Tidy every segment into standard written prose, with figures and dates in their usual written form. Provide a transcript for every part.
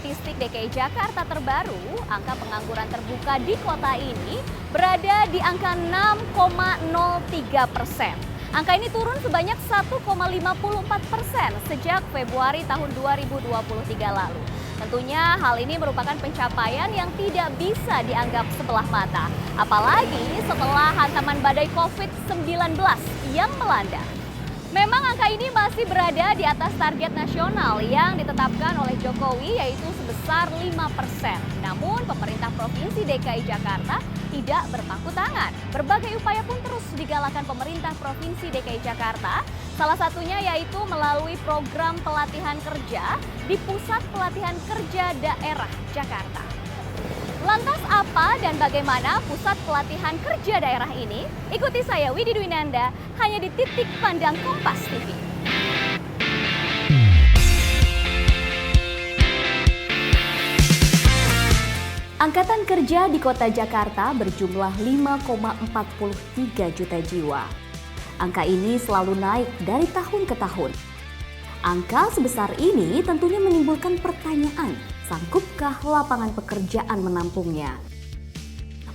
statistik DKI Jakarta terbaru, angka pengangguran terbuka di kota ini berada di angka 6,03%. Angka ini turun sebanyak 1,54% sejak Februari tahun 2023 lalu. Tentunya hal ini merupakan pencapaian yang tidak bisa dianggap sebelah mata. Apalagi setelah hantaman badai COVID-19 yang melanda. Memang angka ini masih berada di atas target nasional yang ditetapkan oleh Jokowi yaitu sebesar 5%. Namun pemerintah Provinsi DKI Jakarta tidak berpangku tangan. Berbagai upaya pun terus digalakan pemerintah Provinsi DKI Jakarta. Salah satunya yaitu melalui program pelatihan kerja di Pusat Pelatihan Kerja Daerah Jakarta. Lantas apa dan bagaimana Pusat Pelatihan Kerja Daerah ini? Ikuti saya Widi Dwinanda hanya di Titik Pandang Kompas TV. Angkatan kerja di kota Jakarta berjumlah 5,43 juta jiwa. Angka ini selalu naik dari tahun ke tahun. Angka sebesar ini tentunya menimbulkan pertanyaan, sanggupkah lapangan pekerjaan menampungnya?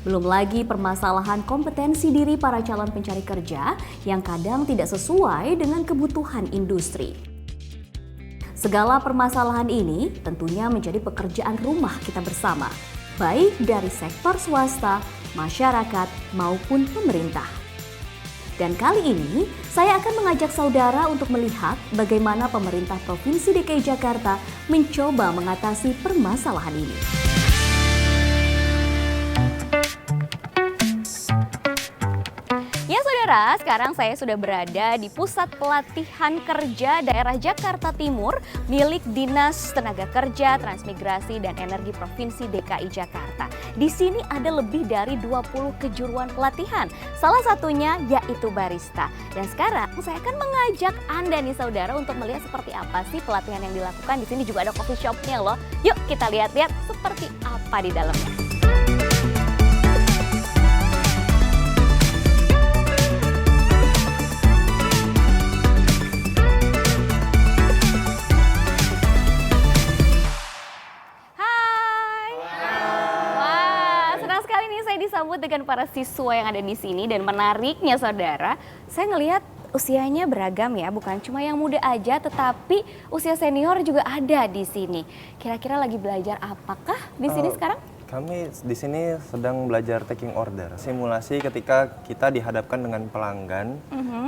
Belum lagi permasalahan kompetensi diri para calon pencari kerja yang kadang tidak sesuai dengan kebutuhan industri. Segala permasalahan ini tentunya menjadi pekerjaan rumah kita bersama, baik dari sektor swasta, masyarakat, maupun pemerintah. Dan kali ini, saya akan mengajak saudara untuk melihat bagaimana pemerintah Provinsi DKI Jakarta mencoba mengatasi permasalahan ini. Ya saudara, sekarang saya sudah berada di Pusat Pelatihan Kerja Daerah Jakarta Timur milik Dinas Tenaga Kerja, Transmigrasi, dan Energi Provinsi DKI Jakarta. Di sini ada lebih dari 20 kejuruan pelatihan, salah satunya yaitu barista. Dan sekarang saya akan mengajak Anda nih saudara untuk melihat seperti apa sih pelatihan yang dilakukan. Di sini juga ada coffee shopnya loh. Yuk kita lihat-lihat seperti apa di dalamnya. Disambut dengan para siswa yang ada di sini dan menariknya saudara, saya ngelihat usianya beragam ya, bukan cuma yang muda aja tetapi usia senior juga ada di sini. Kira-kira lagi belajar apakah di sini sekarang? Kami di sini sedang belajar taking order, simulasi ketika kita dihadapkan dengan pelanggan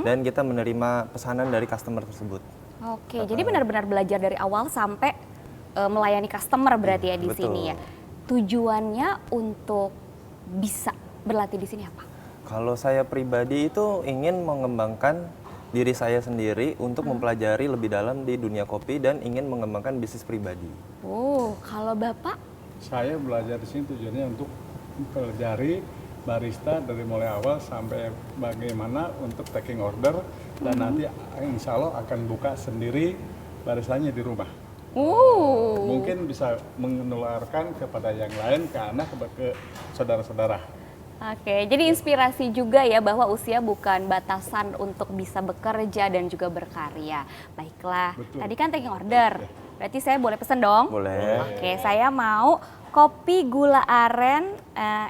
dan kita menerima pesanan dari customer tersebut. Oke, jadi benar-benar belajar dari awal sampai melayani customer berarti ya di sini ya. Tujuannya untuk bisa berlatih di sini apa? Kalau saya pribadi itu ingin mengembangkan diri saya sendiri untuk mempelajari lebih dalam di dunia kopi dan ingin mengembangkan bisnis pribadi. Oh, kalau Bapak? Saya belajar di sini tujuannya untuk mempelajari barista dari mulai awal sampai bagaimana untuk taking order dan nanti insya Allah akan buka sendiri baristanya di rumah. Mungkin bisa menularkan kepada yang lain karena ke saudara-saudara. Oke, jadi inspirasi juga ya bahwa usia bukan batasan untuk bisa bekerja dan juga berkarya. Baiklah, Betul. Tadi kan taking order, berarti saya boleh pesen dong? Boleh. Oke, saya mau kopi gula aren,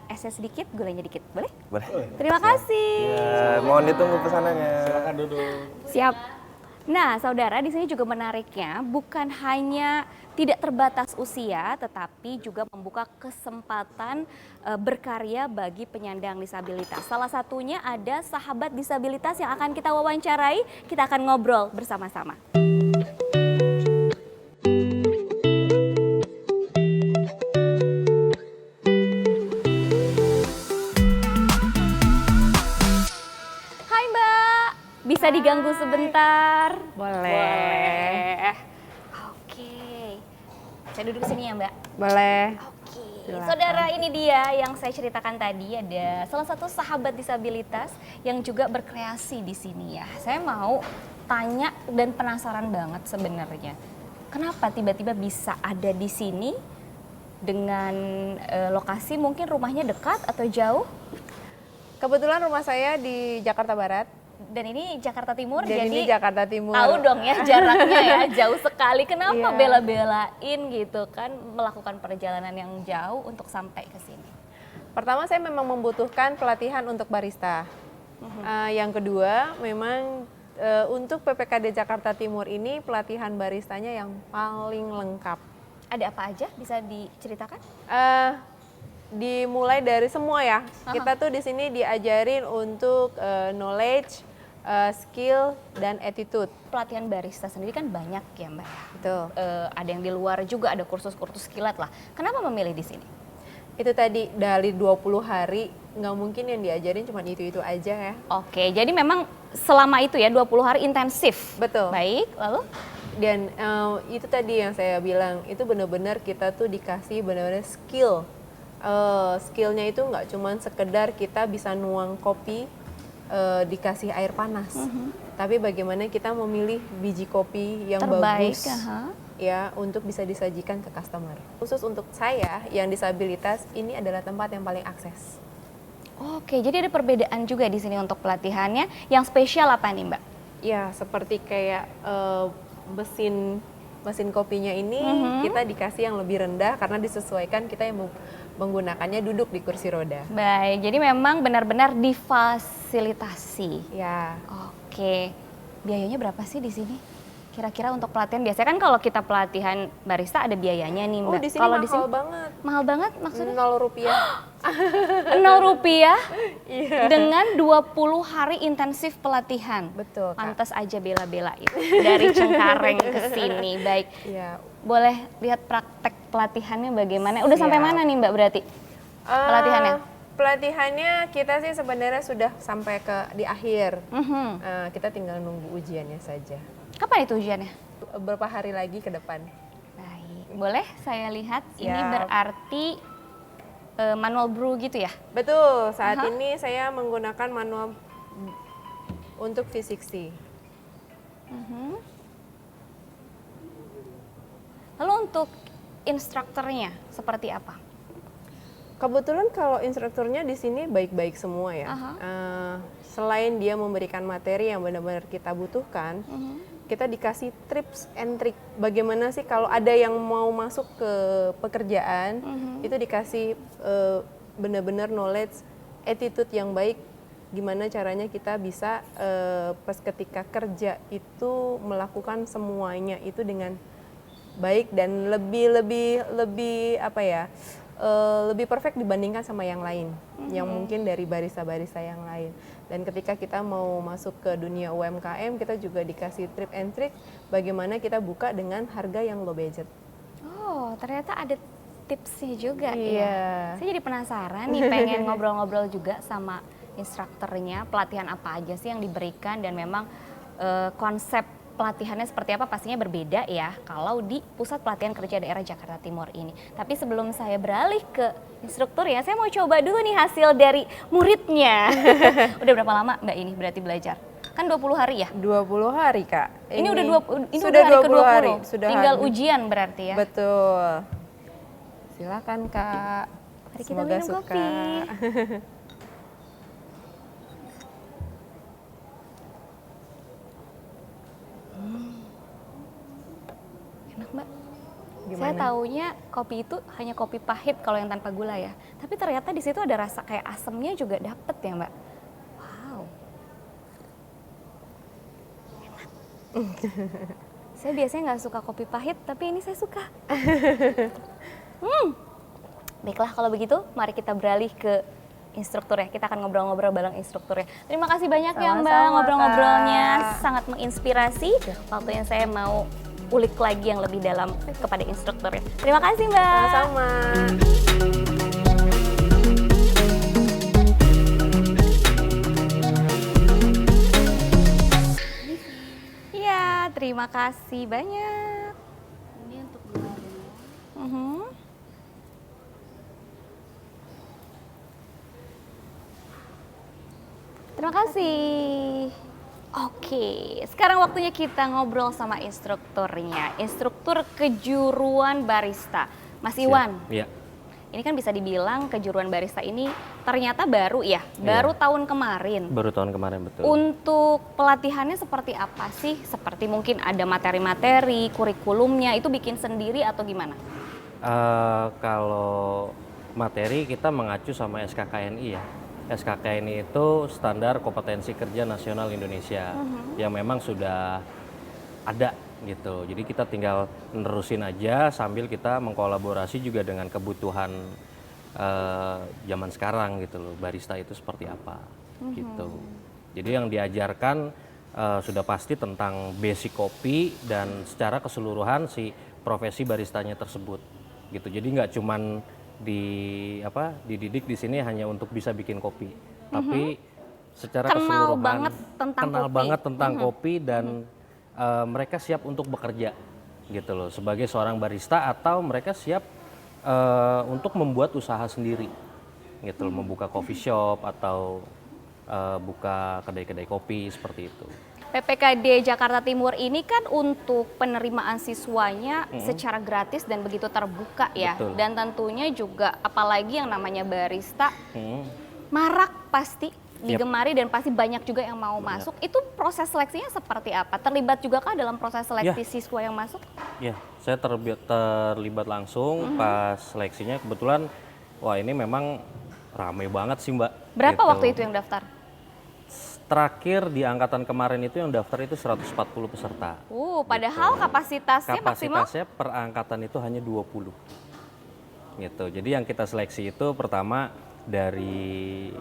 esnya sedikit, gulanya dikit, boleh? Boleh. Terima kasih. Ya, mohon ditunggu pesanannya. Silakan duduk. Siap. Nah, saudara, di sini juga menariknya bukan hanya tidak terbatas usia, tetapi juga membuka kesempatan berkarya bagi penyandang disabilitas. Salah satunya ada sahabat disabilitas yang akan kita wawancarai, kita akan ngobrol bersama-sama. Hai Mbak, bisa diganggu sebentar? Boleh. Oke. Saya duduk sini ya Mbak. Boleh. Oke. Silakan. Saudara, ini dia yang saya ceritakan tadi, ada salah satu sahabat disabilitas yang juga berkreasi di sini ya. Saya mau tanya dan penasaran banget sebenarnya. Kenapa tiba-tiba bisa ada di sini dengan lokasi mungkin rumahnya dekat atau jauh? Kebetulan rumah saya di Jakarta Barat. Dan ini Jakarta Timur, Dan jadi ini Jakarta Timur. tahu dong ya jaraknya ya, jauh sekali. Kenapa Iya. bela-belain gitu kan melakukan perjalanan yang jauh untuk sampai ke sini? Pertama saya memang membutuhkan pelatihan untuk barista. Yang kedua memang untuk PPKD Jakarta Timur ini pelatihan baristanya yang paling lengkap. Ada apa aja bisa diceritakan? Dimulai dari semua ya. Kita tuh di sini diajarin untuk knowledge, skill dan attitude. Pelatihan barista sendiri kan banyak ya Mbak. Betul. Ada yang di luar juga, ada kursus-kursus kilat lah. Kenapa memilih di sini? Itu tadi dari 20 hari nggak mungkin yang diajarin cuma itu aja ya. Oke, jadi memang selama itu ya 20 hari intensif. Betul. Baik, lalu? Dan itu tadi yang saya bilang, itu benar-benar kita tuh dikasih benar-benar skill. Skillnya itu nggak cuma sekedar kita bisa nuang kopi dikasih air panas, tapi bagaimana kita memilih biji kopi yang Terbaik, bagus aha. ya untuk bisa disajikan ke customer. Khusus untuk saya yang disabilitas, ini adalah tempat yang paling akses. Oke, jadi ada perbedaan juga di sini untuk pelatihannya. Yang spesial apa nih Mbak? Ya, seperti kayak mesin kopinya ini kita dikasih yang lebih rendah karena disesuaikan kita yang menggunakannya duduk di kursi roda. Baik, jadi memang benar-benar difasilitasi. Ya, Oke, biayanya berapa sih di sini? Kira-kira untuk pelatihan, biasanya kan kalau kita pelatihan barista ada biayanya nih Mbak. oh di sini Kalau mahal banget. mahal banget maksudnya? 0 rupiah. 0 rupiah Iya. dengan 20 hari intensif pelatihan. Betul, Kak. Pantas aja bela-belain dari Cengkareng ke sini. Baik, Iya. boleh lihat praktek pelatihannya bagaimana? Udah sampai Siap. mana nih Mbak berarti? Pelatihannya? Pelatihannya kita sih sebenarnya sudah sampai di akhir. Mhm. Kita tinggal nunggu ujiannya saja. Kapan itu ujiannya? Beberapa hari lagi ke depan. Baik, boleh saya lihat? Ini Siap. berarti manual brew gitu ya? Betul, saat ini saya menggunakan manual untuk V60. Lalu untuk instrukturnya seperti apa? Kebetulan kalau instrukturnya di sini baik-baik semua ya. Selain dia memberikan materi yang benar-benar kita butuhkan, kita dikasih tips and trick. Bagaimana sih kalau ada yang mau masuk ke pekerjaan, itu dikasih benar-benar knowledge, attitude yang baik. Gimana caranya kita bisa pas ketika kerja itu melakukan semuanya itu dengan baik dan lebih apa ya? Lebih perfect dibandingkan sama yang lain, yang mungkin dari barista-barista yang lain. Dan ketika kita mau masuk ke dunia UMKM, kita juga dikasih tip and trick bagaimana kita buka dengan harga yang low budget. Oh, ternyata ada tipsnya juga Iya. ya. Saya jadi penasaran nih, pengen ngobrol-ngobrol juga sama instrukturnya, pelatihan apa aja sih yang diberikan dan memang konsep pelatihannya seperti apa pastinya berbeda ya kalau di Pusat Pelatihan Kerja Daerah Jakarta Timur ini. Tapi sebelum saya beralih ke instruktur ya, saya mau coba dulu nih hasil dari muridnya. Udah berapa lama Mbak ini berarti belajar? Kan 20 hari ya? 20 hari, Kak. Ini udah ini sudah udah hari 20 ke-20. hari. Sudah Tinggal hari. ujian berarti ya. Betul. Silakan, Kak. Mari kita Semoga minum suka. kopi. Enak Mbak. Gimana? Saya taunya kopi itu hanya kopi pahit kalau yang tanpa gula ya. Tapi ternyata di situ ada rasa kayak asemnya juga dapet ya Mbak. Wow. Enak. Saya biasanya nggak suka kopi pahit, tapi ini saya suka. Baiklah kalau begitu, mari kita beralih ke instruktur ya. Kita akan ngobrol-ngobrol bareng instruktur ya. Terima kasih banyak ya Mbak, Sama-sama, ngobrol-ngobrolnya Kak. sangat menginspirasi. Waktunya saya mau ulik lagi yang lebih dalam kepada instruktur ya. Terima kasih Mbak. Sama-sama. Iya, terima kasih banyak. Ini untuk gulanya. Terima kasih. Oke, sekarang waktunya kita ngobrol sama instrukturnya. Instruktur kejuruan barista, Mas Iwan. Iya. Ini kan bisa dibilang kejuruan barista ini ternyata baru ya, baru tahun kemarin. Baru tahun kemarin, betul. Untuk pelatihannya seperti apa sih? Seperti mungkin ada materi-materi, kurikulumnya itu bikin sendiri atau gimana? Kalau materi kita mengacu sama SKKNI ya. SKKNI itu Standar Kompetensi Kerja Nasional Indonesia yang memang sudah ada gitu. Jadi kita tinggal nerusin aja sambil kita mengkolaborasi juga dengan kebutuhan zaman sekarang gitu loh. Barista itu seperti apa gitu. Jadi yang diajarkan sudah pasti tentang basic kopi dan secara keseluruhan si profesi baristanya tersebut gitu. Jadi nggak cuman dididik di sini hanya untuk bisa bikin kopi, tapi secara Kenal keseluruhan banget tentang kenal kopi. banget tentang kopi dan mereka siap untuk bekerja gitu loh sebagai seorang barista, atau mereka siap untuk membuat usaha sendiri gitu loh, membuka coffee shop atau buka kedai-kedai kopi seperti itu. PPKD Jakarta Timur ini kan untuk penerimaan siswanya secara gratis dan begitu terbuka ya. Betul. Dan tentunya juga apalagi yang namanya barista marak pasti digemari dan pasti banyak juga yang mau masuk. Itu proses seleksinya seperti apa? Terlibat juga kah dalam proses seleksi siswa yang masuk? Ya, saya terlibat langsung pas seleksinya. Kebetulan, wah ini memang ramai banget sih Mbak. Berapa Gitu. waktu itu yang daftar? Terakhir di angkatan kemarin itu yang daftar itu 140 peserta. Padahal kapasitasnya maksimal? Kapasitasnya per angkatan itu hanya 20. Gitu. Jadi yang kita seleksi itu pertama dari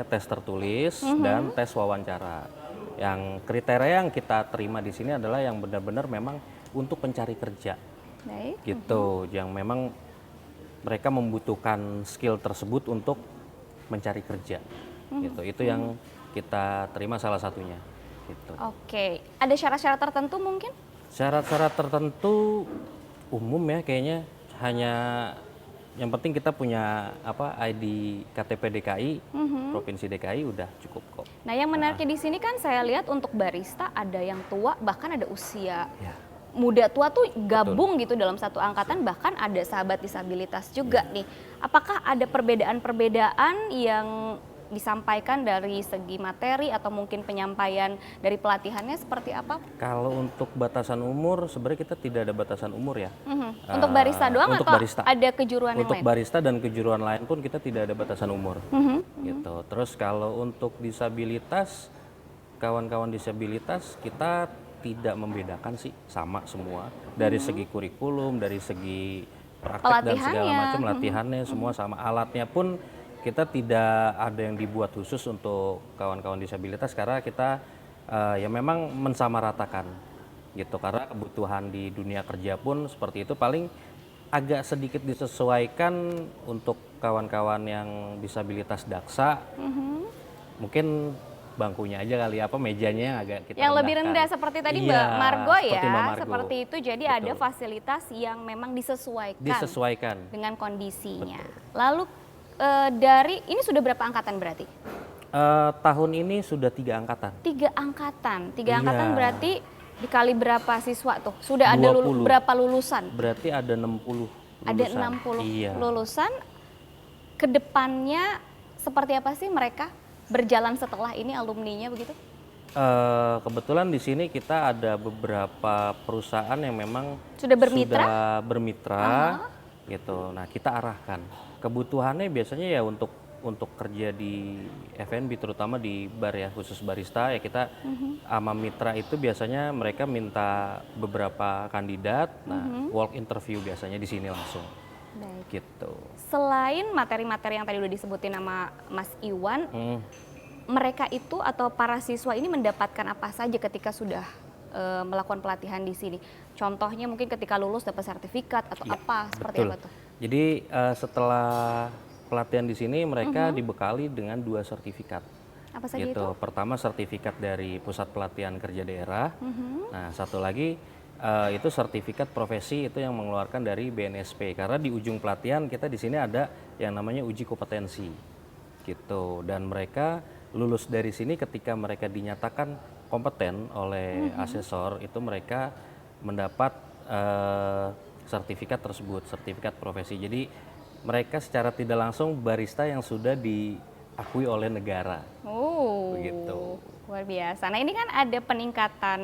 tes tertulis dan tes wawancara. Yang kriteria yang kita terima di sini adalah yang benar-benar memang untuk pencari kerja. Baik. Gitu. Yang memang mereka membutuhkan skill tersebut untuk mencari kerja. Gitu. Itu yang kita terima salah satunya. Gitu. Oke, ada syarat-syarat tertentu mungkin? Syarat-syarat tertentu umum ya kayaknya, hanya yang penting kita punya ID KTP DKI, Provinsi DKI udah cukup kok. Nah, yang menariknya di sini kan saya lihat untuk barista ada yang tua, bahkan ada usia muda tua tuh gabung gitu dalam satu angkatan, bahkan ada sahabat disabilitas juga nih. Apakah ada perbedaan-perbedaan yang disampaikan dari segi materi atau mungkin penyampaian dari pelatihannya seperti apa? Kalau untuk batasan umur sebenarnya kita tidak ada batasan umur ya. Untuk barista doang untuk atau barista. ada kejuruan yang Untuk lain? barista dan kejuruan lain pun kita tidak ada batasan umur. Gitu. Terus kalau untuk disabilitas, kawan-kawan disabilitas kita tidak membedakan sih, sama semua. Dari segi kurikulum, dari segi praktek dan segala macam, latihannya semua sama. Alatnya pun kita tidak ada yang dibuat khusus untuk kawan-kawan disabilitas karena kita ya memang mensamaratakan gitu, karena kebutuhan di dunia kerja pun seperti itu. Paling agak sedikit disesuaikan untuk kawan-kawan yang disabilitas daksa, mungkin bangkunya aja kali, mejanya yang agak kita yang lebih rendahkan. rendah seperti tadi Iya, Mbak Margo ya, seperti Mbak Margo. seperti itu. Jadi Betul. ada fasilitas yang memang disesuaikan dengan kondisinya. Lalu dari ini sudah berapa angkatan berarti? Tahun ini sudah 3 angkatan. 3 angkatan, 3 Iya. angkatan berarti dikali berapa siswa tuh? Sudah ada 20. berapa lulusan? Berarti ada 60 lulusan. Ada 60 Iya. lulusan. Kedepannya seperti apa sih mereka berjalan setelah ini alumninya begitu? Kebetulan di sini kita ada beberapa perusahaan yang memang Sudah bermitra? sudah bermitra, gitu. Nah kita arahkan. Kebutuhannya biasanya ya untuk kerja di F&B, terutama di bar ya, khusus barista ya, kita sama mitra itu biasanya mereka minta beberapa kandidat. Nah walk interview biasanya di sini langsung. Baik. Gitu. Selain materi-materi yang tadi udah disebutin sama Mas Iwan, mereka itu atau para siswa ini mendapatkan apa saja ketika sudah melakukan pelatihan di sini? Contohnya mungkin ketika lulus dapat sertifikat atau apa, seperti Betul. apa tuh? Jadi setelah pelatihan di sini mereka dibekali dengan 2 sertifikat. Apa saja Gitu. itu? Pertama sertifikat dari Pusat Pelatihan Kerja Daerah. Nah satu lagi itu sertifikat profesi itu yang mengeluarkan dari BNSP. Karena di ujung pelatihan kita di sini ada yang namanya uji kompetensi. Gitu. Dan mereka lulus dari sini ketika mereka dinyatakan kompeten oleh asesor, itu mereka mendapat sertifikat tersebut, sertifikat profesi. Jadi mereka secara tidak langsung barista yang sudah diakui oleh negara. Begitu. Luar biasa. Nah ini kan ada peningkatan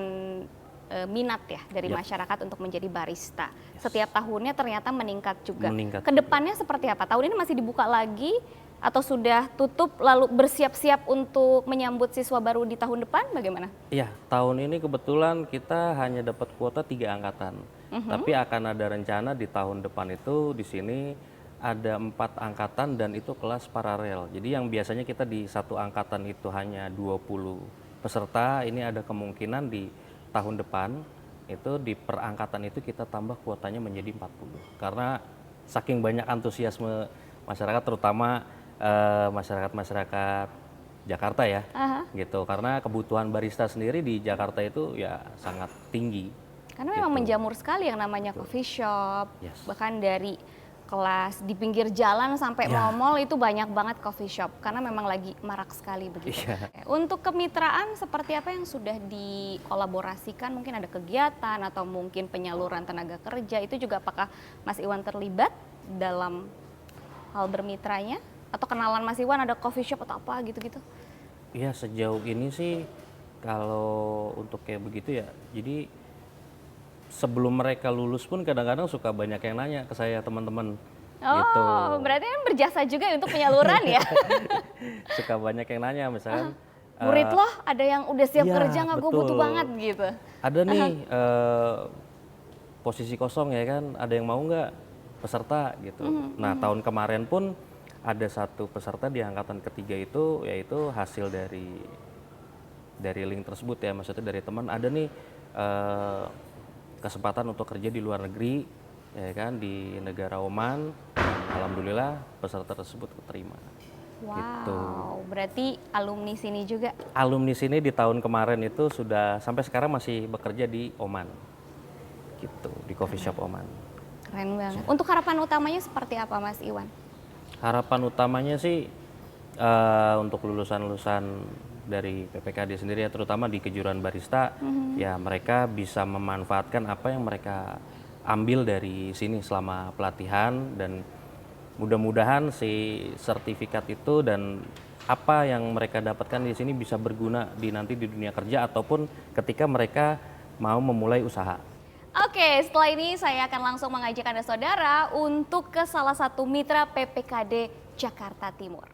minat ya dari Yap. masyarakat untuk menjadi barista. Setiap tahunnya ternyata meningkat juga. Meningkat Kedepannya seperti apa? Tahun ini masih dibuka lagi atau sudah tutup lalu bersiap-siap untuk menyambut siswa baru di tahun depan? Bagaimana? Iya, tahun ini kebetulan kita hanya dapat kuota 3 angkatan. Tapi akan ada rencana di tahun depan itu di sini ada 4 angkatan dan itu kelas paralel. Jadi yang biasanya kita di satu angkatan itu hanya 20 peserta, ini ada kemungkinan di tahun depan itu di perangkatan itu kita tambah kuotanya menjadi 40. Karena saking banyak antusiasme masyarakat, terutama masyarakat Jakarta ya, gitu. Karena kebutuhan barista sendiri di Jakarta itu ya sangat tinggi. Karena memang menjamur sekali yang namanya coffee shop, bahkan dari kelas di pinggir jalan sampai mall itu banyak banget coffee shop karena memang lagi marak sekali begitu. Untuk kemitraan seperti apa yang sudah dikolaborasikan? Mungkin ada kegiatan atau mungkin penyaluran tenaga kerja, itu juga apakah Mas Iwan terlibat dalam hal bermitranya? Atau kenalan Mas Iwan ada coffee shop atau apa gitu-gitu? Iya, sejauh ini sih kalau untuk kayak begitu ya, jadi sebelum mereka lulus pun kadang-kadang suka banyak yang nanya ke saya, teman-teman. Gitu. Berarti kan berjasa juga untuk penyaluran ya? Suka banyak yang nanya, misalkan murid loh ada yang udah siap kerja nggak, gue butuh betul. banget gitu. Ada nih posisi kosong ya kan, ada yang mau nggak peserta gitu. Nah tahun kemarin pun ada satu peserta di angkatan ketiga itu, yaitu hasil dari link tersebut ya, maksudnya dari teman, ada nih kesempatan untuk kerja di luar negeri ya kan, di negara Oman. Alhamdulillah peserta tersebut keterima. Wow, Gitu. berarti alumni sini juga. Alumni sini di tahun kemarin itu sudah sampai sekarang masih bekerja di Oman, gitu, di coffee shop Oman. Keren banget. Untuk harapan utamanya seperti apa Mas Iwan? Harapan utamanya sih untuk lulusan-lulusan dari PPKD sendiri ya, terutama di kejuruan barista, ya mereka bisa memanfaatkan apa yang mereka ambil dari sini selama pelatihan, dan mudah-mudahan si sertifikat itu dan apa yang mereka dapatkan di sini bisa berguna nanti di dunia kerja ataupun ketika mereka mau memulai usaha. Oke, setelah ini saya akan langsung mengajak Anda saudara untuk ke salah satu mitra PPKD Jakarta Timur.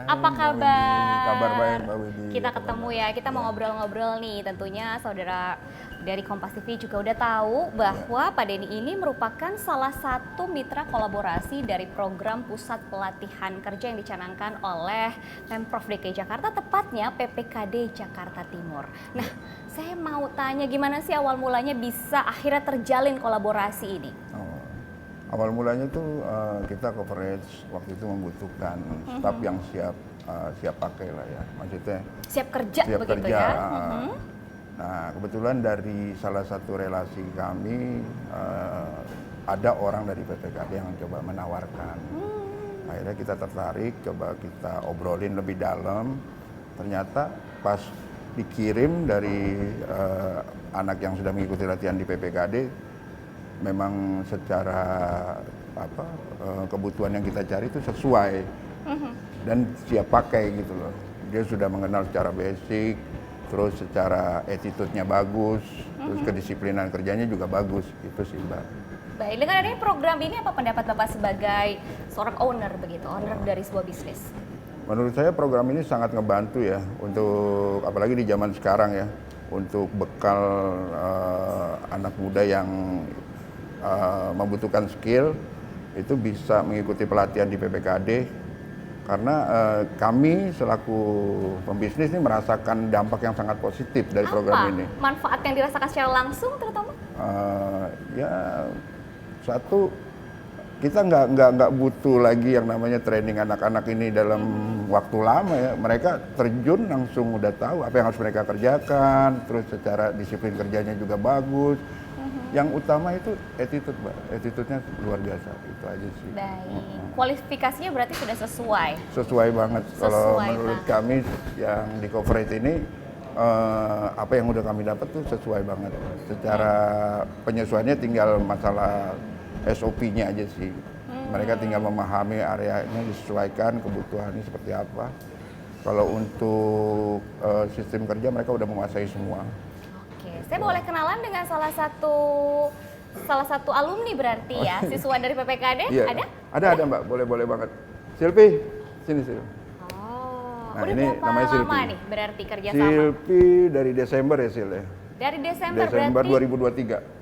Apa kabar? Kabar baik, Mbak Widi. Kita ketemu ya, kita mau ngobrol-ngobrol nih. Tentunya saudara dari Kompas TV juga udah tahu bahwa Pak Denny ini merupakan salah satu mitra kolaborasi dari program Pusat Pelatihan Kerja yang dicanangkan oleh Pemprov DKI Jakarta, tepatnya PPKD Jakarta Timur. Nah, saya mau tanya gimana sih awal mulanya bisa akhirnya terjalin kolaborasi ini? Awal mulanya tuh kita coverage waktu itu membutuhkan staf yang siap pakai lah ya, maksudnya Siap kerja siap begitu kerja. ya? Nah kebetulan dari salah satu relasi kami ada orang dari PPKD yang coba menawarkan. Akhirnya kita tertarik, coba kita obrolin lebih dalam. Ternyata pas dikirim dari anak yang sudah mengikuti latihan di PPKD, memang secara kebutuhan yang kita cari itu sesuai dan siap pakai gitu loh. Dia sudah mengenal secara basic, terus secara attitude-nya bagus, terus kedisiplinan kerjanya juga bagus, itu sih Mbak. Baik, dengan adanya program ini apa pendapat Bapak sebagai seorang owner begitu, owner dari sebuah bisnis? Menurut saya program ini sangat ngebantu ya, untuk apalagi di zaman sekarang ya, untuk bekal anak muda yang membutuhkan skill itu bisa mengikuti pelatihan di PPKD, karena kami selaku pembisnis ini merasakan dampak yang sangat positif dari program ini. Manfaat yang dirasakan secara langsung terutama? Ya satu, kita nggak butuh lagi yang namanya training anak-anak ini dalam waktu lama ya. Mereka terjun langsung udah tahu apa yang harus mereka kerjakan, terus secara disiplin kerjanya juga bagus. Yang utama itu attitude, Mbak. Attitude-nya luar biasa, itu aja sih. Baik. Kualifikasinya berarti sudah sesuai. Sesuai banget. Kalau Sesuai, menurut Pak. kami yang di corporate ini, apa yang udah kami dapat tuh sesuai banget. Secara penyesuaiannya tinggal masalah SOP-nya aja sih. Mereka tinggal memahami areanya, disesuaikan kebutuhannya seperti apa. Kalau untuk sistem kerja mereka udah menguasai semua. Oke, saya boleh kenalan dengan salah satu alumni berarti ya, siswa dari PPKD? Iya. Ada Mbak, boleh banget. Silpi, sini Silpi. Oh, Nah, udah ini berapa namanya lama Silpi. nih berarti kerja sama? Silpi dari Desember ya Sil ya. Dari Desember Desember berarti? 2023.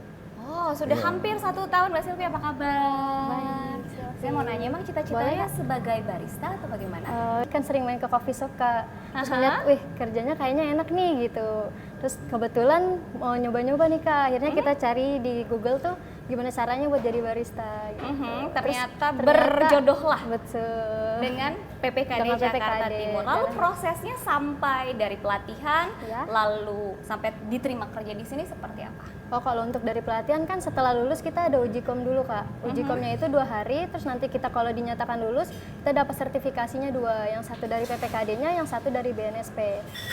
Oh, sudah hampir 1 tahun Mbak Silvi, apa kabar? Saya mau nanya, emang cita-citanya sebagai barista atau bagaimana? Kan sering main ke coffee shop Kak, terus ngeliat, wih kerjanya kayaknya enak nih gitu. Terus kebetulan mau nyoba-nyoba nih Kak, akhirnya kita cari di Google tuh gimana caranya buat jadi barista. Gitu. Ternyata berjodoh lah Betul. dengan PPKD Dengan Jakarta PPKD. Timur. Lalu prosesnya sampai dari pelatihan, Ya. lalu sampai diterima kerja di sini seperti apa? Oh kalau untuk dari pelatihan kan setelah lulus kita ada uji kom dulu Kak. Uji komnya itu 2 hari, terus nanti kita kalau dinyatakan lulus kita dapat sertifikasinya 2, yang satu dari PPKD-nya, yang satu dari BNSP.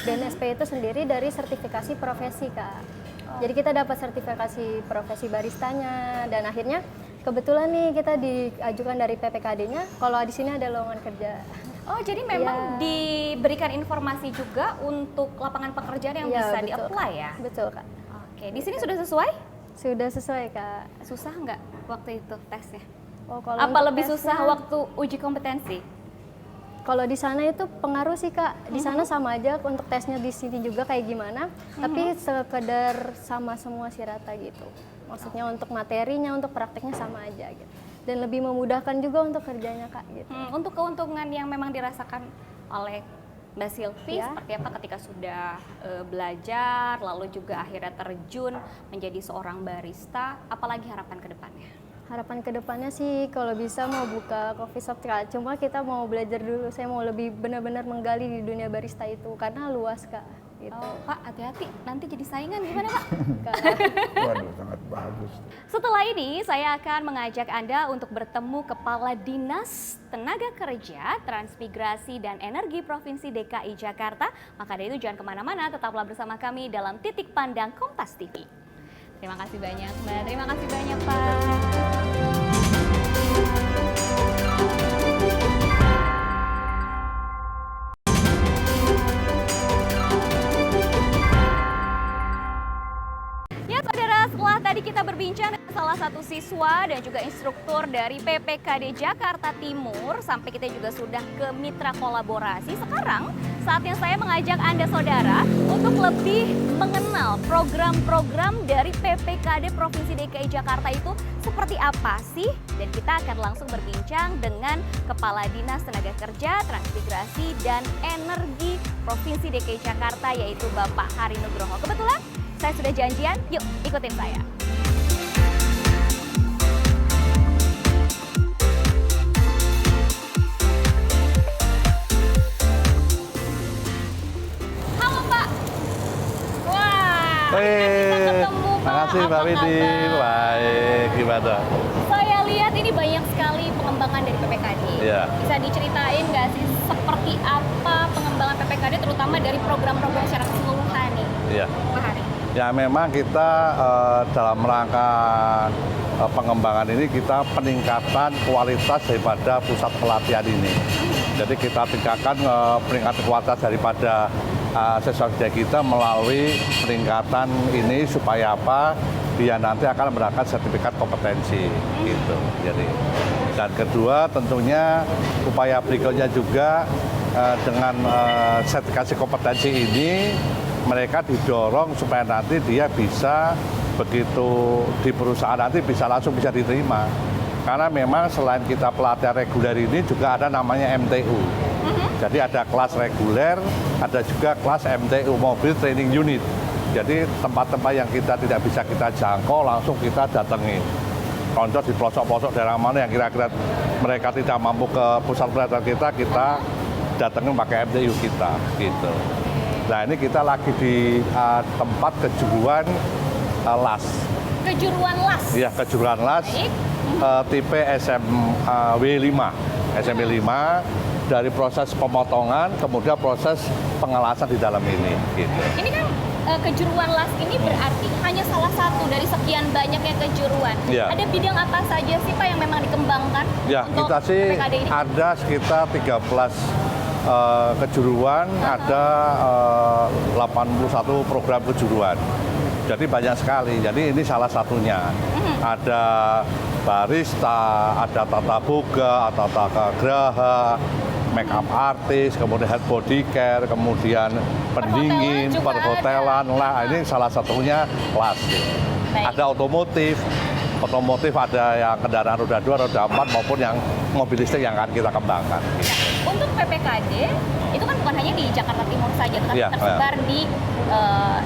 BNSP itu sendiri dari sertifikasi profesi Kak. Jadi kita dapat sertifikasi profesi baristanya, dan akhirnya kebetulan nih kita diajukan dari PPKD-nya. Kalau di sini ada lowongan kerja. Oh, jadi memang diberikan informasi juga untuk lapangan pekerjaan yang Iya, bisa betul, di-apply ya? Betul Kak. Oke, di sini sudah sesuai? Sudah sesuai Kak. Susah nggak waktu itu tesnya? Oh, kalau Apa untuk lebih tesnya- susah waktu uji kompetensi? Kalau di sana itu pengaruh sih Kak. Di sana sama aja untuk tesnya di sini juga kayak gimana, tapi sekedar sama semua sih rata gitu. Maksudnya untuk materinya, untuk prakteknya sama aja gitu. Dan lebih memudahkan juga untuk kerjanya Kak gitu. Untuk keuntungan yang memang dirasakan oleh Mbak Silvi Ya. seperti apa ketika sudah belajar, lalu juga akhirnya terjun menjadi seorang barista, apalagi harapan ke depannya? Harapan kedepannya sih kalau bisa mau buka coffee shop Kak. Cuma kita mau belajar dulu, saya mau lebih benar-benar menggali di dunia barista itu karena luas Kak. Gitu. Oh, Pak, hati-hati, nanti jadi saingan gimana Pak? Kak. Waduh, sangat bagus. Setelah ini saya akan mengajak Anda untuk bertemu Kepala Dinas Tenaga Kerja, Transmigrasi dan Energi Provinsi DKI Jakarta. Maka dari itu jangan kemana-mana, tetaplah bersama kami dalam Titik Pandang Kompas TV. Terima kasih banyak Mbak, terima kasih banyak Pak. Ya saudara, setelah tadi kita berbincang dengan salah satu siswa dan juga instruktur dari PPKD Jakarta Timur, sampai kita juga sudah ke mitra kolaborasi. Sekarang saatnya saya mengajak Anda saudara untuk lebih mengenal program-program dari PPKD Provinsi DKI Jakarta itu seperti apa sih? Dan kita akan langsung berbincang dengan Kepala Dinas Tenaga Kerja, Transmigrasi dan Energi Provinsi DKI Jakarta, yaitu Bapak Hari Nugroho. Kebetulan saya sudah janjian, yuk ikutin saya. Halo Pak. Wah, kita ketemu Pak. Makasih Pak Apa Widi, kabar? baik, gimana? Saya lihat ini banyak sekali pengembangan dari PPKD. Iya. Bisa diceritain nggak sih seperti apa pengembangan PPKD terutama dari program-program secara keseluruhan nih, Iya. Pak Hari? Ya memang kita dalam rangka pengembangan ini kita peningkatan kualitas daripada pusat pelatihan ini. Jadi kita tingkatkan peningkatan kualitas daripada siswa kita melalui peningkatan ini supaya apa? Dia nanti akan mendapatkan sertifikat kompetensi gitu. Jadi dan kedua tentunya upaya berikutnya juga dengan sertifikasi kompetensi ini mereka didorong supaya nanti dia bisa begitu di perusahaan nanti bisa langsung bisa diterima. Karena memang selain kita pelatihan reguler ini juga ada namanya MTU. Jadi ada kelas reguler, ada juga kelas MTU, Mobil Training Unit. Jadi tempat-tempat yang kita tidak bisa kita jangkau langsung kita datengin. Contoh di pelosok-pelosok daerah mana yang kira-kira mereka tidak mampu ke pusat pelatihan kita datangin pakai MTU kita gitu. Nah ini kita lagi di tempat kejuruan las. Kejuruan las? Iya, kejuruan las. Tipe SMW5. SMW5 dari proses pemotongan, kemudian proses pengelasan di dalam ini. Gitu. Ini kan kejuruan las ini berarti hanya salah satu dari sekian banyaknya kejuruan. Ya. Ada bidang apa saja sih Pak yang memang dikembangkan Ya, untuk kita sih PPKD ini? ada sekitar 13 kejuruan, ada 81 program kejuruan. Jadi banyak sekali. Jadi ini salah satunya. Ada barista, ada tata boga, ada tata graha, make up artist, kemudian head body care, kemudian pendingin, perhotelan lah. Ini salah satunya las. Baik. Ada otomotif ada yang kendaraan roda 2, roda 4 maupun yang mobil listrik yang akan kita kembangkan. Untuk PPKD itu kan bukan hanya di Jakarta Timur saja, tetapi tersebar di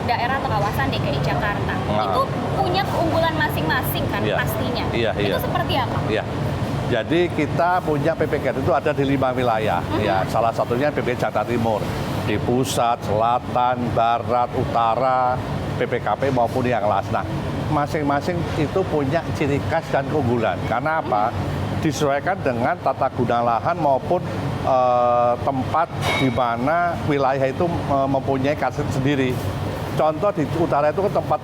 daerah atau kawasan DKI Jakarta. Itu punya keunggulan masing-masing kan pastinya. Itu seperti apa? Iya. Jadi kita punya PPKD itu ada di 5 wilayah. Ya, salah satunya PPK Jakarta Timur, di pusat, selatan, barat, utara, PPKP maupun yang las. Nah, masing-masing itu punya ciri khas dan keunggulan. Karena apa? Disesuaikan dengan tata guna lahan maupun tempat di mana wilayah itu mempunyai khas sendiri. Contoh di utara itu kan tempat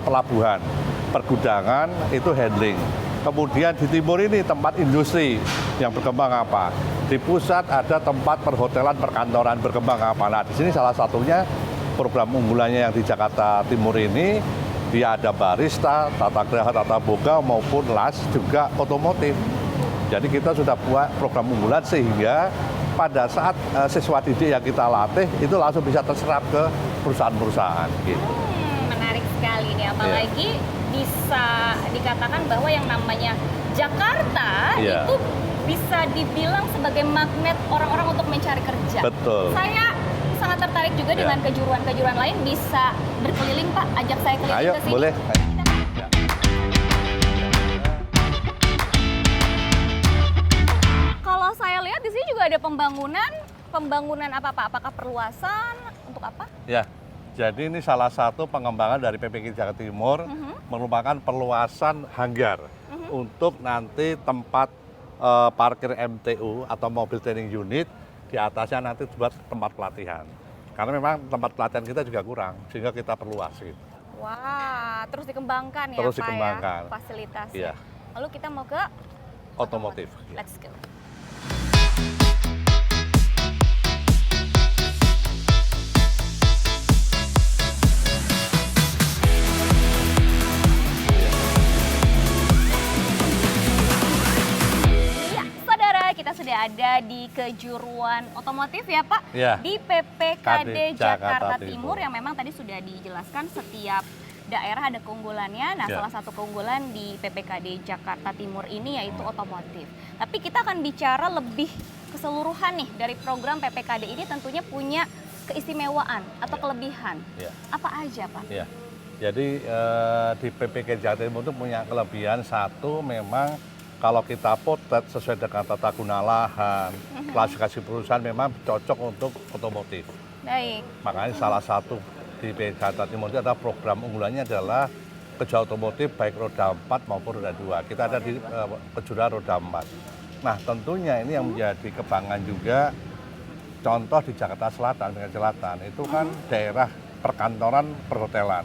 pelabuhan, pergudangan itu handling. Kemudian di timur ini tempat industri yang berkembang apa? Di pusat ada tempat perhotelan, perkantoran berkembang apa? Nah, di sini salah satunya program unggulannya yang di Jakarta Timur ini, dia ada barista, tata graha, tata boga maupun las, juga otomotif. Jadi kita sudah buat program unggulan sehingga pada saat siswa didik yang kita latih itu langsung bisa terserap ke perusahaan-perusahaan. Gitu. Menarik sekali nih, apalagi bisa dikatakan bahwa yang namanya Jakarta itu bisa dibilang sebagai magnet orang-orang untuk mencari kerja. Betul. Saya sangat tertarik juga dengan kejuruan-kejuruan lain. Bisa berkeliling Pak, ajak saya keliling Ayo, ke sini. boleh. Kalau saya lihat di sini juga ada pembangunan apa Pak? Apakah perluasan untuk apa? Ya, jadi ini salah satu pengembangan dari PPK Jakarta Timur merupakan perluasan hanggar untuk nanti tempat parkir MTU atau mobil training unit. Di atasnya nanti buat tempat pelatihan. Karena memang tempat pelatihan kita juga kurang, sehingga kita perluas gitu. Wah, terus dikembangkan Terus Pak dikembangkan. ya fasilitasnya. Iya. Lalu kita mau ke Otomotif. Let's go. Kita sudah ada di kejuruan otomotif ya Pak, di PPKD Jakarta Timur yang memang tadi sudah dijelaskan setiap daerah ada keunggulannya. Nah, salah satu keunggulan di PPKD Jakarta Timur ini yaitu otomotif. Tapi kita akan bicara lebih keseluruhan nih dari program PPKD ini tentunya punya keistimewaan atau kelebihan. Apa aja Pak? Jadi di PPKD Jakarta Timur itu punya kelebihan satu, memang kalau kita potret sesuai dengan tata guna lahan, klasifikasi perusahaan memang cocok untuk otomotif. Baik. Makanya salah satu di Jakarta Timur itu adalah program unggulannya adalah kejuaraan otomotif baik roda 4 maupun roda 2. Kita ada di kejuaraan roda 4. Nah, tentunya ini yang menjadi kebanggaan juga. Contoh di Jakarta Selatan, itu kan daerah perkantoran, perhotelan.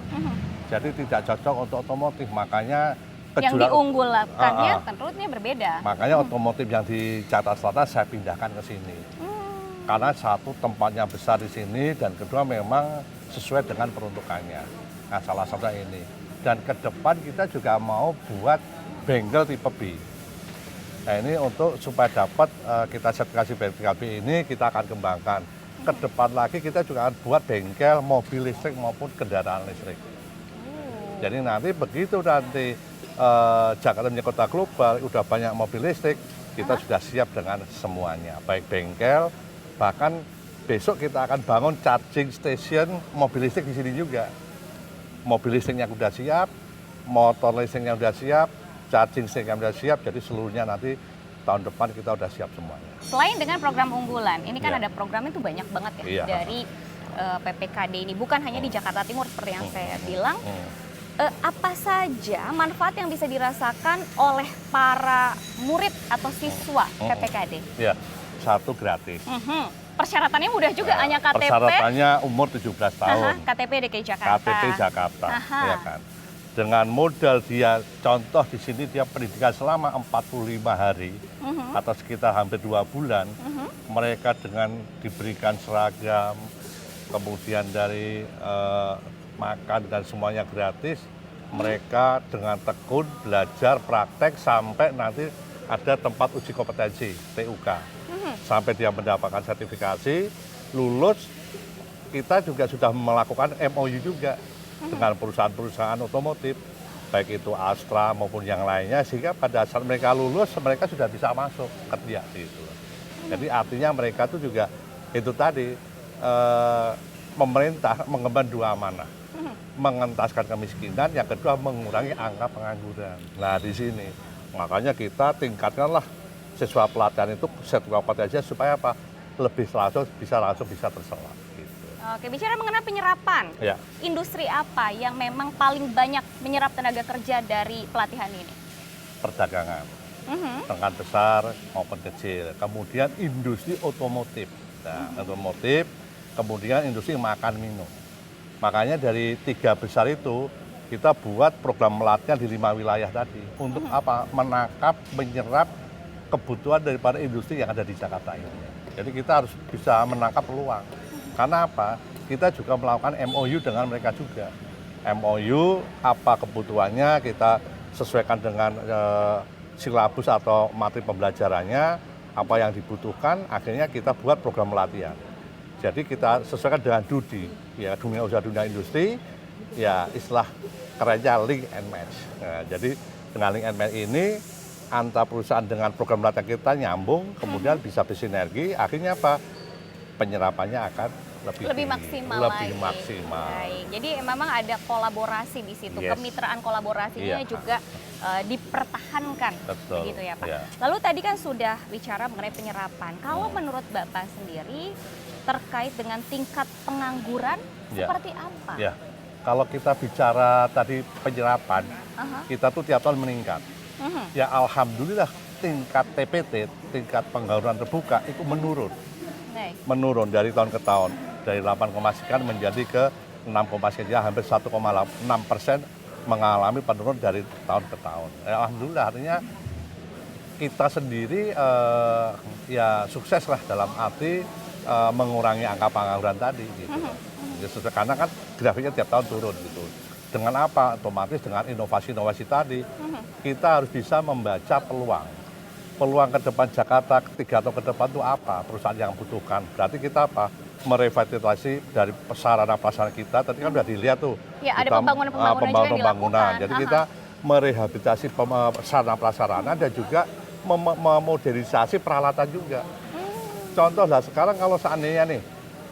Jadi tidak cocok untuk otomotif, makanya yang diunggulkannya tentunya berbeda. Makanya otomotif yang di Jakarta Selatan saya pindahkan ke sini. Karena satu, tempatnya besar di sini, dan kedua memang sesuai dengan peruntukannya. Nah, salah satunya ini. Dan ke depan kita juga mau buat bengkel tipe B. Nah, ini untuk supaya dapat kita sertifikasi BPKB ini kita akan kembangkan. Ke depan lagi kita juga akan buat bengkel mobil listrik maupun kendaraan listrik. Jadi nanti begitu nanti Jakarta menjadi kota global, udah banyak mobil listrik, kita sudah siap dengan semuanya, baik bengkel, bahkan besok kita akan bangun charging station mobil listrik di sini juga. Mobil listriknya sudah siap, motor listriknya sudah siap, charging station kami sudah siap, jadi seluruhnya nanti tahun depan kita udah siap semuanya. Selain dengan program unggulan, ini kan Iya. ada programnya tuh banyak banget ya Iya. dari PPKD ini. Bukan hanya di Jakarta Timur seperti yang saya bilang. Apa saja manfaat yang bisa dirasakan oleh para murid atau siswa PPKD? Ya, satu gratis. Persyaratannya mudah juga, hanya KTP. Persyaratannya umur 17 tahun. KTP DKI Jakarta. KTP Jakarta, Aha. ya kan. Dengan modal dia, contoh di sini dia pendidikan selama 45 hari atau sekitar hampir 2 bulan, mereka dengan diberikan seragam, kemudian dari makan dan semuanya gratis, mereka dengan tekun belajar praktek sampai nanti ada tempat uji kompetensi TUK, sampai dia mendapatkan sertifikasi, lulus. Kita juga sudah melakukan MOU juga dengan perusahaan-perusahaan otomotif, baik itu Astra maupun yang lainnya, sehingga pada saat mereka lulus mereka sudah bisa masuk kerja gitu. Jadi artinya mereka itu juga itu tadi pemerintah mengemban 2 amanah, mengentaskan kemiskinan, yang kedua mengurangi angka pengangguran. Nah di sini makanya kita tingkatkanlah siswa pelatihan itu sertifikat kompetensinya supaya apa? Lebih langsung bisa terserap. Oke, bicara mengenai penyerapan, Ya. industri apa yang memang paling banyak menyerap tenaga kerja dari pelatihan ini? Perdagangan, dengan besar maupun kecil. Kemudian industri otomotif, nah, otomotif, kemudian industri makan minum. Makanya dari 3 besar itu kita buat program pelatihan di 5 wilayah tadi. Untuk apa? Menangkap, menyerap kebutuhan daripada industri yang ada di Jakarta ini. Jadi kita harus bisa menangkap peluang. Karena apa? Kita juga melakukan MOU dengan mereka juga. MOU apa kebutuhannya kita sesuaikan dengan silabus atau materi pembelajarannya, apa yang dibutuhkan, akhirnya kita buat program pelatihan. Jadi kita sesuaikan dengan DUDI, ya dunia usaha dunia industri, ya istilah kerennya link and match. Nah, jadi dengan link and match ini antara perusahaan dengan program pelatihan kita nyambung, kemudian bisa bersinergi, akhirnya apa? Penyerapannya akan lebih maksimal lebih lagi. maksimal. Baik. Jadi memang ada kolaborasi di situ, Yes. kemitraan kolaborasinya Iya. juga dipertahankan, Betul. begitu ya Pak. Iya. Lalu tadi kan sudah bicara mengenai penyerapan. Kalau menurut Bapak sendiri terkait dengan tingkat pengangguran Ya. seperti apa? Ya, kalau kita bicara tadi penyerapan, kita tuh tiap tahun meningkat. Ya alhamdulillah tingkat TPT, tingkat pengangguran terbuka itu menurun. Baik. Menurun dari tahun ke tahun, dari 8,6 sekian menjadi ke 6,6 sekian, hampir 1,6% mengalami penurunan dari tahun ke tahun. Ya, alhamdulillah artinya kita sendiri ya sukses lah dalam arti mengurangi angka pengangguran tadi gitu. Ya, karena kan grafiknya tiap tahun turun gitu. Dengan apa? Otomatis dengan inovasi-inovasi tadi kita harus bisa membaca peluang. Peluang ke depan Jakarta 3 tahun ke depan itu apa perusahaan yang butuhkan. Berarti kita apa? Merevitalisasi dari sarana prasarana kita. Tadi kan sudah dilihat tuh. Ya, ada kita, pembangunan-pembangunan juga yang pembangunan. dilakukan. Jadi kita merehabilitasi sarana prasarana dan juga memodernisasi peralatan juga. Contoh lah sekarang kalau seandainya nih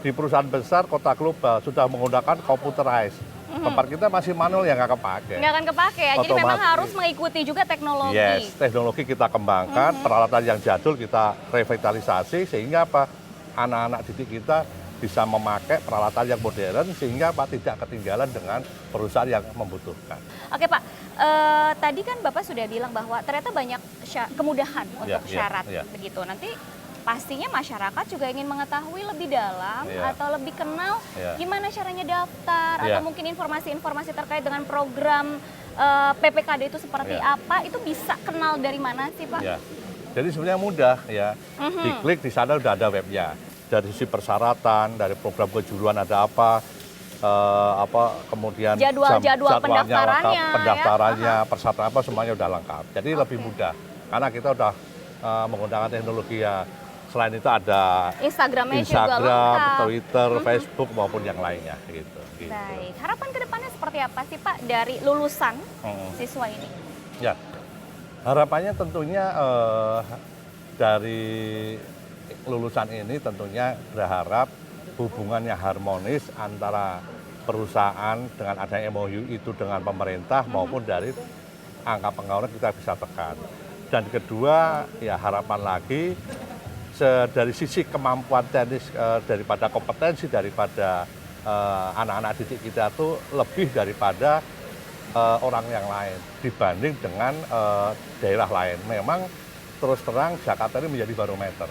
di perusahaan besar kota global sudah menggunakan computerized. Tempat kita masih manual yang nggak kepake. Nggak akan kepake ya, jadi memang Otomatis. harus mengikuti juga teknologi. Yes, teknologi kita kembangkan, peralatan yang jadul kita revitalisasi sehingga apa? Anak-anak didik kita bisa memakai peralatan yang modern sehingga apa? Tidak ketinggalan dengan perusahaan yang membutuhkan. Oke Pak, tadi kan Bapak sudah bilang bahwa ternyata banyak kemudahan untuk syarat ya. begitu. Nanti pastinya masyarakat juga ingin mengetahui lebih dalam Ya. atau lebih kenal Ya. gimana caranya daftar Ya. atau mungkin informasi-informasi terkait dengan program PPKD itu seperti Ya. apa, itu bisa kenal dari mana sih Pak? Ya. Jadi sebenarnya mudah ya. Diklik di sana udah ada webnya. Dari sisi persyaratan, dari program kejuruan ada apa, kemudian Jadwal jadwalnya pendaftarannya, lengkap, ya. pendaftarannya, persyaratan apa semuanya udah lengkap. Jadi lebih mudah karena kita udah menggunakan teknologi ya. Selain itu ada Instagramnya juga Instagram, lengkap. Twitter, Facebook maupun yang lainnya gitu. Baik, harapan kedepannya seperti apa sih Pak dari lulusan siswa ini? Ya, harapannya tentunya dari lulusan ini tentunya berharap hubungannya harmonis antara perusahaan dengan adanya MOU itu dengan pemerintah maupun dari angka pengangguran kita bisa tekan. Dan kedua, ya harapan lagi dari sisi kemampuan teknis daripada kompetensi daripada anak-anak didik kita tuh lebih daripada orang yang lain dibanding dengan daerah lain. Memang terus terang Jakarta ini menjadi barometer.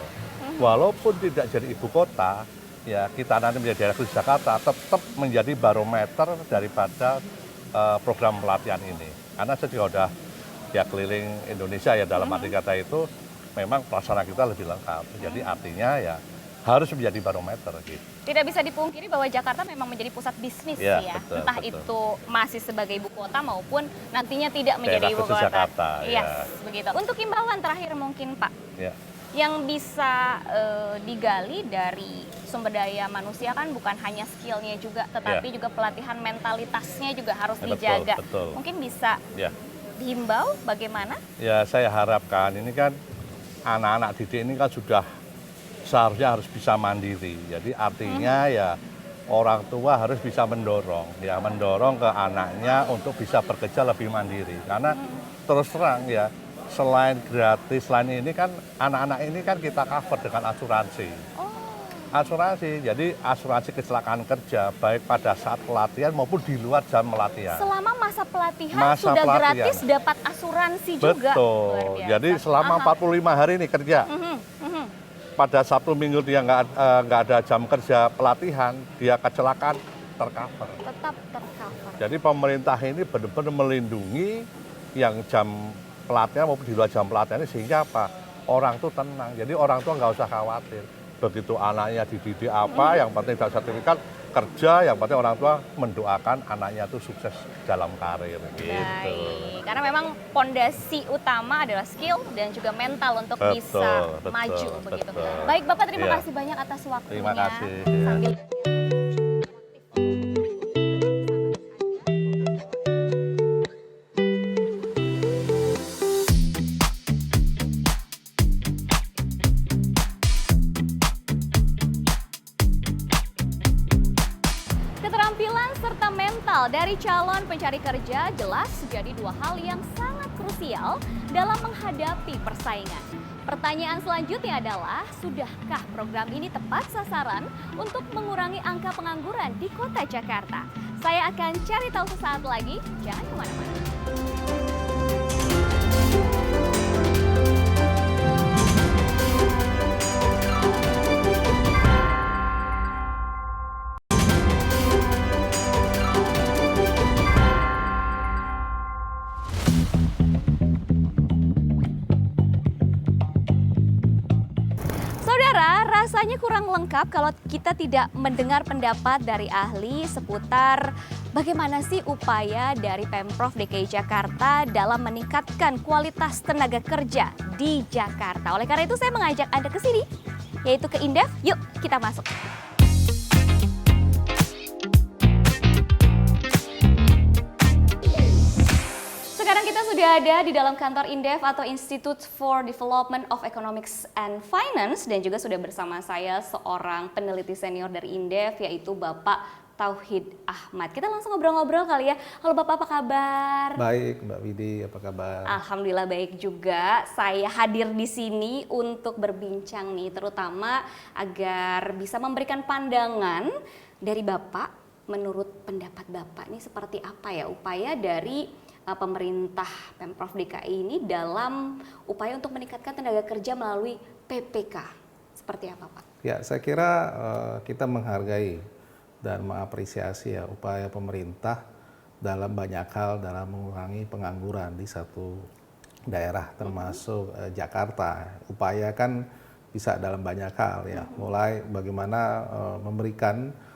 Walaupun tidak jadi ibu kota, ya kita nanti menjadi daerah khusus Jakarta tetap menjadi barometer daripada program pelatihan ini. Karena saya juga udah ya keliling Indonesia ya dalam arti kata itu memang pelaksanaan kita lebih lengkap. Jadi artinya ya harus menjadi barometer gitu. Tidak bisa dipungkiri bahwa Jakarta memang menjadi pusat bisnis Ya, ya. betul, Entah betul. itu masih sebagai ibu kota maupun nantinya tidak menjadi Daerah ibu khusus kota. Jakarta, Yes, ya. begitu. Untuk imbauan terakhir mungkin Pak, Ya. yang bisa digali dari sumber daya manusia kan bukan hanya skillnya juga, tetapi juga pelatihan mentalitasnya juga harus Ya, dijaga. betul. Mungkin bisa Ya. dihimbau bagaimana? Ya saya harapkan ini kan anak-anak didik ini kan sudah seharusnya harus bisa mandiri. Jadi artinya ya orang tua harus bisa mendorong ke anaknya untuk bisa bekerja lebih mandiri. Karena terus terang ya selain gratis, selain ini kan anak-anak ini kan kita cover dengan asuransi. Asuransi, jadi asuransi kecelakaan kerja baik pada saat pelatihan maupun di luar jam pelatihan. Selama masa pelatihan Masa sudah pelatihan. gratis dapat asuransi juga. Luar Betul. biasa. Jadi selama 45 hari ini kerja. Pada Sabtu Minggu dia nggak ada jam kerja pelatihan, dia kecelakaan tercover. Tetap tercover. Jadi pemerintah ini benar-benar melindungi yang jam pelatihan maupun di luar jam pelatihan ini sehingga apa? Orang tuh tenang. Jadi orang tua nggak usah khawatir. Begitu anaknya dididik apa, yang penting dapat sertifikat kerja, yang penting orang tua mendoakan anaknya tuh sukses dalam karir gitu. Baik, karena memang pondasi utama adalah skill dan juga mental untuk Betul, bisa betul, maju begitu. betul. Baik Bapak, terima Iya. kasih banyak atas waktunya. Terima kasih. Sambil keterampilan serta mental dari calon pencari kerja jelas jadi dua hal yang sangat krusial dalam menghadapi persaingan. Pertanyaan selanjutnya adalah, sudahkah program ini tepat sasaran untuk mengurangi angka pengangguran di kota Jakarta? Saya akan cari tahu sesaat lagi, jangan kemana-mana. Saudara, rasanya kurang lengkap kalau kita tidak mendengar pendapat dari ahli seputar bagaimana sih upaya dari Pemprov DKI Jakarta dalam meningkatkan kualitas tenaga kerja di Jakarta. Oleh karena itu saya mengajak Anda ke sini, yaitu ke Indef. Yuk kita masuk. Sekarang kita sudah ada di dalam kantor Indef atau Institute for Development of Economics and Finance, dan juga sudah bersama saya seorang peneliti senior dari Indef, yaitu Bapak Tauhid Ahmad. Kita langsung ngobrol-ngobrol kali ya. Halo Bapak, apa kabar? Baik, Mbak Widi, apa kabar? Alhamdulillah baik juga. Saya hadir di sini untuk berbincang nih, terutama agar bisa memberikan pandangan dari Bapak. Menurut pendapat Bapak ini seperti apa ya upaya dari pemerintah Pemprov DKI ini dalam upaya untuk meningkatkan tenaga kerja melalui PPK? Seperti apa Pak? Ya, saya kira kita menghargai dan mengapresiasi ya upaya pemerintah dalam banyak hal dalam mengurangi pengangguran di satu daerah termasuk Jakarta. Upaya kan bisa dalam banyak hal ya, mulai bagaimana memberikan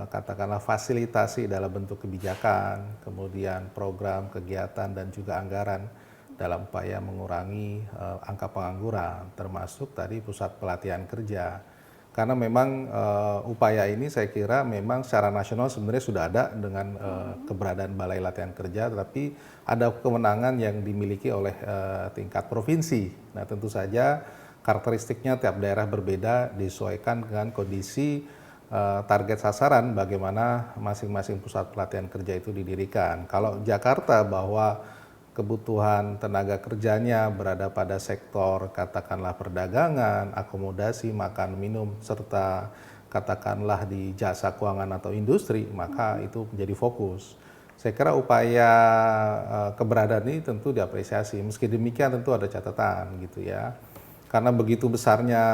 katakanlah fasilitasi dalam bentuk kebijakan, kemudian program, kegiatan dan juga anggaran dalam upaya mengurangi angka pengangguran, termasuk tadi pusat pelatihan kerja. Karena memang upaya ini saya kira memang secara nasional sebenarnya sudah ada dengan keberadaan Balai Latihan Kerja, tetapi ada kewenangan yang dimiliki oleh tingkat provinsi. Nah tentu saja karakteristiknya tiap daerah berbeda, disesuaikan dengan kondisi target sasaran bagaimana masing-masing pusat pelatihan kerja itu didirikan. Kalau Jakarta bahwa kebutuhan tenaga kerjanya berada pada sektor katakanlah perdagangan, akomodasi, makan minum, serta katakanlah di jasa keuangan atau industri, maka itu menjadi fokus. Saya kira upaya keberadaan ini tentu diapresiasi. Meski demikian tentu ada catatan gitu ya. Karena begitu besarnya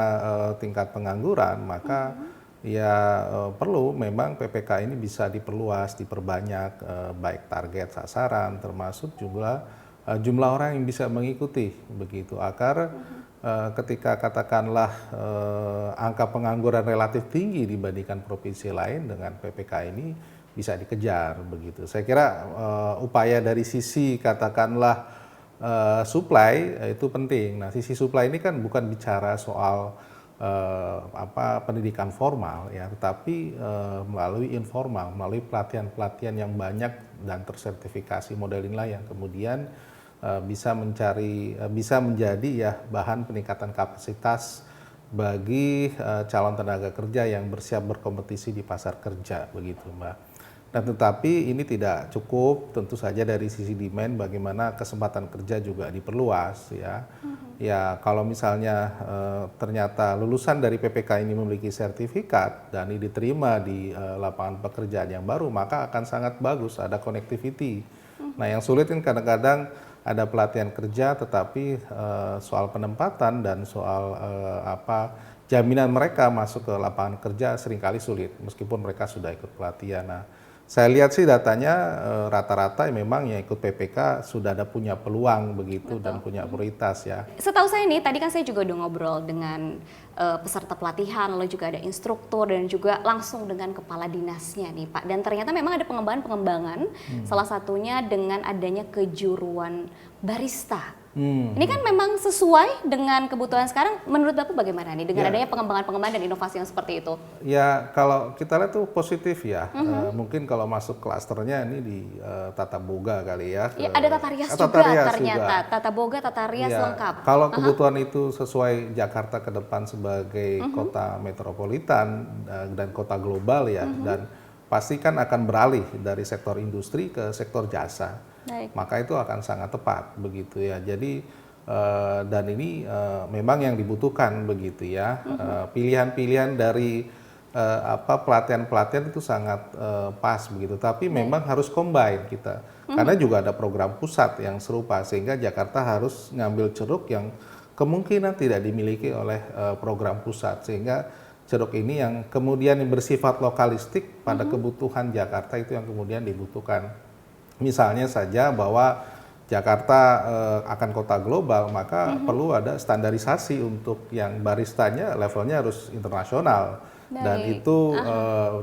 tingkat pengangguran, maka ya perlu memang PPK ini bisa diperluas, diperbanyak, baik target sasaran termasuk juga jumlah orang yang bisa mengikuti begitu agar ketika katakanlah angka pengangguran relatif tinggi dibandingkan provinsi lain dengan PPK ini bisa dikejar begitu. Saya kira upaya dari sisi katakanlah supply itu penting. Nah, sisi supply ini kan bukan bicara soal pendidikan formal ya, tetapi melalui informal, melalui pelatihan-pelatihan yang banyak dan tersertifikasi model inilah yang kemudian bisa menjadi ya bahan peningkatan kapasitas bagi calon tenaga kerja yang bersiap berkompetisi di pasar kerja begitu, Mbak. Dan tetapi ini tidak cukup, tentu saja dari sisi demand bagaimana kesempatan kerja juga diperluas ya. Ya kalau misalnya ternyata lulusan dari PPK ini memiliki sertifikat dan ini diterima di lapangan pekerjaan yang baru, maka akan sangat bagus ada connectivity. Nah yang sulit kan kadang-kadang ada pelatihan kerja tetapi soal penempatan dan soal jaminan mereka masuk ke lapangan kerja seringkali sulit meskipun mereka sudah ikut pelatihan. Nah, saya lihat sih datanya rata-rata memang yang ikut PPK sudah ada punya peluang begitu. Betul. Dan punya prioritas ya. Setahu saya nih, tadi kan saya juga udah ngobrol dengan peserta pelatihan, lalu juga ada instruktur dan juga langsung dengan kepala dinasnya nih Pak. Dan ternyata memang ada pengembangan, salah satunya dengan adanya kejuruan barista. Ini kan memang sesuai dengan kebutuhan sekarang. Menurut Bapak bagaimana nih dengan adanya pengembangan dan inovasi yang seperti itu? Ya kalau kita lihat tuh positif ya. Mungkin kalau masuk klasternya ini di Tata Boga kali ya. Ya ada Tata Rias juga ternyata. Tata Boga, Tata Rias lengkap. Kalau kebutuhan itu sesuai Jakarta ke depan sebagai kota metropolitan dan kota global ya. Dan pasti kan akan beralih dari sektor industri ke sektor jasa. Baik. Maka itu akan sangat tepat begitu ya. Jadi dan ini memang yang dibutuhkan begitu ya. Pilihan-pilihan dari pelatihan-pelatihan itu sangat pas begitu. Tapi memang harus combine kita. Karena juga ada program pusat yang serupa sehingga Jakarta harus ngambil ceruk yang kemungkinan tidak dimiliki oleh program pusat sehingga ceruk ini yang kemudian bersifat lokalistik pada kebutuhan Jakarta itu yang kemudian dibutuhkan. Misalnya saja bahwa Jakarta akan kota global, maka perlu ada standarisasi untuk yang baristanya levelnya harus internasional. Baik.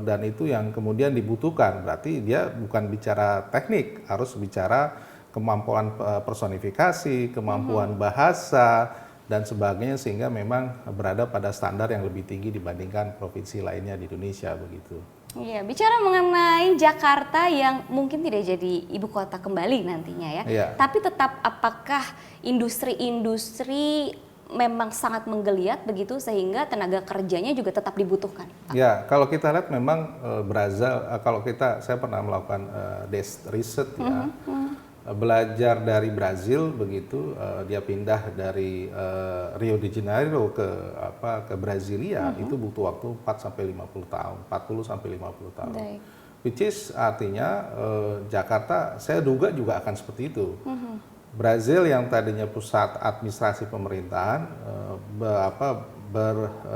Dan itu yang kemudian dibutuhkan. Berarti dia bukan bicara teknik, harus bicara kemampuan personifikasi, kemampuan bahasa dan sebagainya sehingga memang berada pada standar yang lebih tinggi dibandingkan provinsi lainnya di Indonesia begitu. Iya, bicara mengenai Jakarta yang mungkin tidak jadi ibu kota kembali nantinya ya. Iya. Tapi tetap apakah industri-industri memang sangat menggeliat begitu sehingga tenaga kerjanya juga tetap dibutuhkan? Pak? Ya, kalau kita lihat memang Brazil, saya pernah melakukan desk research ya. Belajar dari Brazil begitu, dia pindah dari Rio de Janeiro ke Brasilia itu butuh waktu 40 sampai 50 tahun. Baik. Which is artinya Jakarta saya duga juga akan seperti itu. Brazil yang tadinya pusat administrasi pemerintahan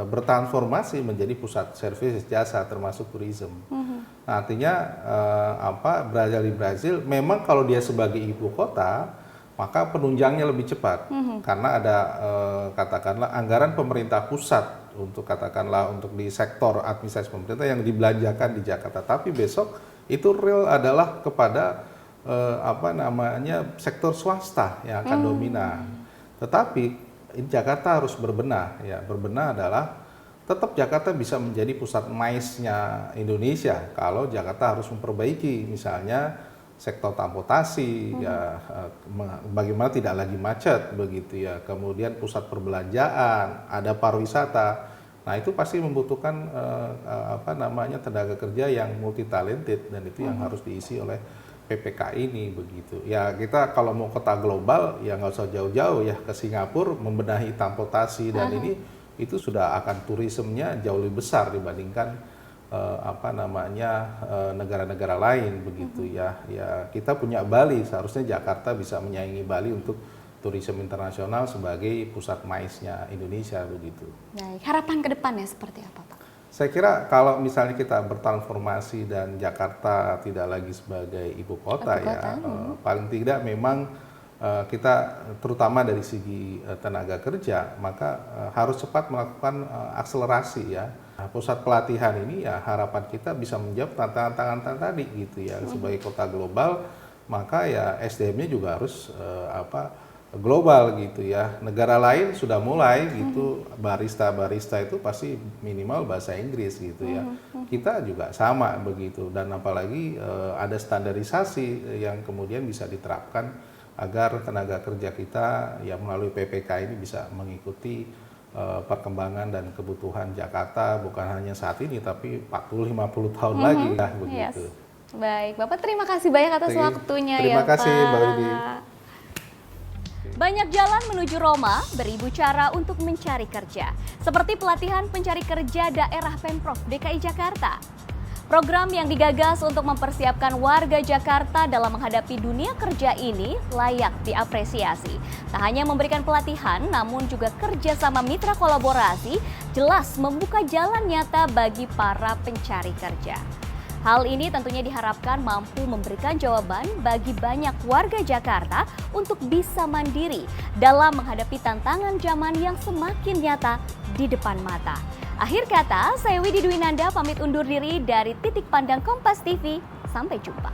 bertransformasi menjadi pusat servis jasa termasuk tourism. Nah, artinya Brazil memang kalau dia sebagai ibu kota maka penunjangnya lebih cepat karena ada katakanlah anggaran pemerintah pusat untuk di sektor administrasi pemerintah yang dibelanjakan di Jakarta, tapi besok itu real adalah kepada sektor swasta yang akan dominan. Tetapi Jakarta harus berbenah ya. Berbenah adalah tetap Jakarta bisa menjadi pusat MICE-nya Indonesia kalau Jakarta harus memperbaiki misalnya sektor transportasi ya, bagaimana tidak lagi macet begitu ya, kemudian pusat perbelanjaan, ada pariwisata. Nah itu pasti membutuhkan tenaga kerja yang multi talented dan itu yang harus diisi oleh PPK ini begitu. Ya kita kalau mau kota global ya nggak usah jauh-jauh ya ke Singapura membenahi transportasi dan ini itu sudah akan turismenya jauh lebih besar dibandingkan negara-negara lain begitu ya. Ya kita punya Bali, seharusnya Jakarta bisa menyaingi Bali untuk turisme internasional sebagai pusat maisnya Indonesia begitu. Baik, harapan ke depannya seperti apa, Pak? Saya kira kalau misalnya kita bertransformasi dan Jakarta tidak lagi sebagai ibu kota ya, paling tidak memang kita terutama dari segi tenaga kerja maka harus cepat melakukan akselerasi ya. Nah, pusat pelatihan ini ya harapan kita bisa menjawab tantangan-tantangan tadi gitu ya. Sebagai kota global maka ya SDM-nya juga harus global gitu ya. Negara lain sudah mulai gitu, barista itu pasti minimal bahasa Inggris gitu ya. Kita juga sama begitu dan apalagi ada standarisasi yang kemudian bisa diterapkan agar tenaga kerja kita ya melalui PPK ini bisa mengikuti perkembangan dan kebutuhan Jakarta bukan hanya saat ini tapi 40-50 tahun lagi ya begitu. Baik, Bapak terima kasih banyak atas waktunya terima kasih, Pak. Mbak Lidi. Banyak jalan menuju Roma, beribu cara untuk mencari kerja. Seperti pelatihan pencari kerja daerah Pemprov DKI Jakarta. Program yang digagas untuk mempersiapkan warga Jakarta dalam menghadapi dunia kerja ini layak diapresiasi. Tak hanya memberikan pelatihan, namun juga kerjasama mitra kolaborasi jelas membuka jalan nyata bagi para pencari kerja. Hal ini tentunya diharapkan mampu memberikan jawaban bagi banyak warga Jakarta untuk bisa mandiri dalam menghadapi tantangan zaman yang semakin nyata di depan mata. Akhir kata, saya Widi Dwinanda pamit undur diri dari Titik Pandang Kompas TV. Sampai jumpa.